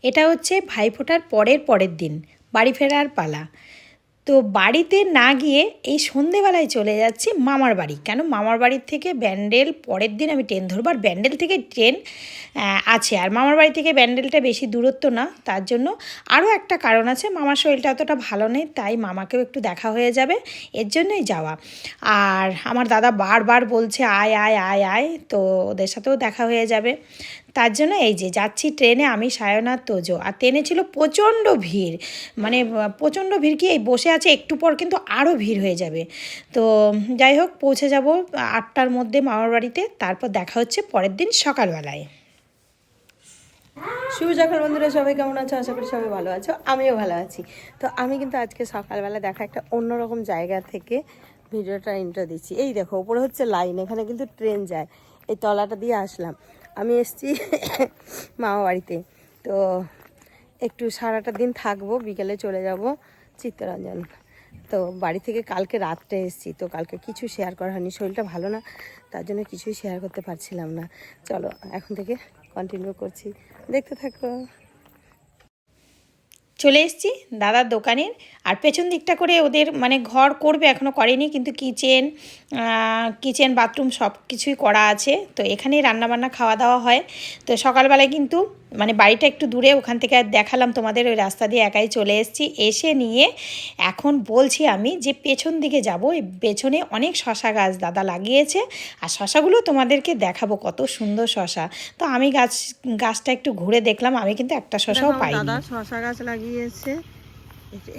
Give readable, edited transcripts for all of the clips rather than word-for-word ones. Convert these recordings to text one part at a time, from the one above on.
এটা হচ্ছে ভাইফোঁটার পরের দিন বাড়ি ফেরার পালা। তো বাড়িতে না গিয়ে এই সন্ধেবেলায় চলে যাচ্ছি মামার বাড়ি। কেন মামার বাড়ির থেকে ব্যান্ডেল পরের দিন আমি ট্রেন ধরবো, আর ব্যান্ডেল থেকে ট্রেন আছে, আর মামার বাড়ি থেকে ব্যান্ডেলটা বেশি দূরত্ব না। তার জন্য আরও একটা কারণ আছে, মামার শরীরটা অতটা ভালো নেই, তাই মামাকেও একটু দেখা হয়ে যাবে, এর জন্যই যাওয়া। আর আমার দাদা বারবার বলছে আয় আয় আয় আয়, তো ওদের সাথেও দেখা হয়ে যাবে। তার জন্য এই যে যাচ্ছি ট্রেনে, আমি সায়ন আর তোজো। আর ট্রেনে ছিল প্রচণ্ড ভিড়, মানে প্রচণ্ড ভিড়, কি এই বসে আছে একটু পর কিন্তু আরও ভিড় হয়ে যাবে। তো যাই হোক পৌঁছে যাব 8টার মধ্যে মামার বাড়িতে, তারপর দেখা হচ্ছে পরের দিন সকালবেলায়। শুভ সকাল বন্ধুরা, সবাই কেমন আছো? আশা করি সবাই ভালো আছো, আমিও ভালো আছি। তো আমি কিন্তু আজকে সকালবেলা দেখা একটা অন্যরকম জায়গা থেকে ভিডিওটা ইন্ট্রো দিচ্ছি। এই দেখো উপরে হচ্ছে লাইন, এখানে কিন্তু ট্রেন যায়, এই তলাটা দিয়ে আসলাম। আমি এসছি মামা বাড়িতে, তো একটু সারাটা দিন থাকবো, বিকেলে চলে যাব চিত্তরঞ্জন। তো বাড়ি থেকে কালকে রাত্রে এসেছি, তো কালকে কিছু শেয়ার করা হয়নি, শরীরটা ভালো না, তার জন্য কিছুই শেয়ার করতে পারছিলাম না। চলো এখন থেকে কন্টিনিউ করছি, দেখতে থাকো। চলে এসেছি দাদার দোকানের, আর পেছন দিকটা করে ওদের মানে ঘর করবে, এখনও করেনি, কিন্তু কিচেন বাথরুম সব কিছুই করা আছে। তো এখানেই রান্নাবান্না খাওয়া দাওয়া হয়। তো সকালবেলায় কিন্তু মানে বাড়িটা একটু দূরে, ওখান থেকে দেখালাম তোমাদের, ওই রাস্তা দিয়ে একাই চলে এসেছি। এসে নিয়ে এখন বলছি আমি যে পেছন দিকে যাব, এই পেছনে অনেক শশা গাছ দাদা লাগিয়েছে, আর শশাগুলো তোমাদেরকে দেখাবো, কত সুন্দর শশা। তো আমি গাছটা একটু ঘুরে দেখলাম, আমি কিন্তু একটা শশাও পাইনি। দাদা শশা গাছ লাগিয়েছে,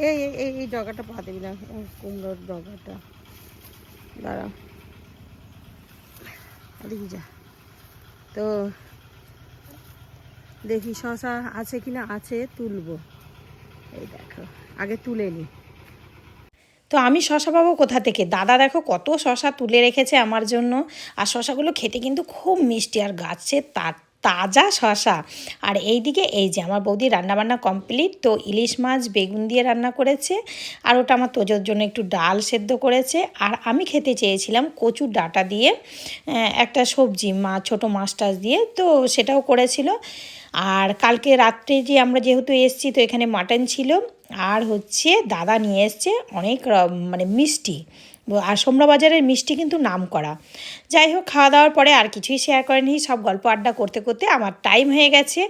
এই এই এই ডগাটা পা দিবি না, কুমড়োর ডগাটা দাঁড়া দেখি যা। তো দেখি শশা আছে কিনা, আছে তুলবো, এই দেখো আগে তুলে নি। তো আমি শশা পাবো কোথা থেকে? দাদা দেখো কত শশা তুলে রেখেছে আমার জন্য, আর শশাগুলো খেতে কিন্তু খুব মিষ্টি, আর গাছের তাজা শশা। আর এইদিকে এই যে আমার বৌদি রান্নাবান্না কমপ্লিট, তো ইলিশ মাছ বেগুন দিয়ে রান্না করেছে, আর ওটা আমার তোজোর জন্য একটু ডাল সেদ্ধ করেছে। আর আমি খেতে চেয়েছিলাম কচুর ডাঁটা দিয়ে একটা সবজি, ছোটো মাছ টাছ দিয়ে, তো সেটাও করেছিল। আর কালকে রাত্রে আমরা যেহেতু এসেছি, তো এখানে মাটন ছিল, আর হচ্ছে দাদা নিয়ে এসছে অনেক মানে মিষ্টি, আর সোমরা বাজারের মিষ্টি কিন্তু নাম করা। যাই হোক খাওয়া দাওয়ার পরে আর কিছুই শেয়ার করেনি, সব গল্প আড্ডা করতে করতে আমার টাইম হয়ে গেছে।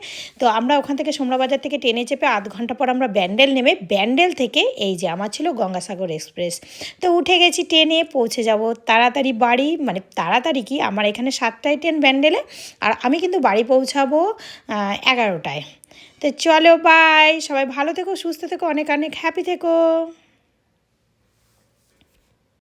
তো আমরা ওখান থেকে সোমরা বাজার থেকে ট্রেনে চেপে আধ ঘন্টা পর আমরা ব্যান্ডেল নেমে, ব্যান্ডেল থেকে এই যে আমার ছিল গঙ্গাসাগর এক্সপ্রেস, তো উঠে গেছি ট্রেনে, পৌঁছে যাব তাড়াতাড়ি বাড়ি, মানে তাড়াতাড়ি কি, আমার এখানে 7টায় ট্রেন ব্যান্ডেলে, আর আমি কিন্তু বাড়ি পৌঁছাবো 11টায়। তো চলো বাই, সবাই ভালো থেকো, সুস্থ থেকো, অনেক অনেক হ্যাপি থেকো।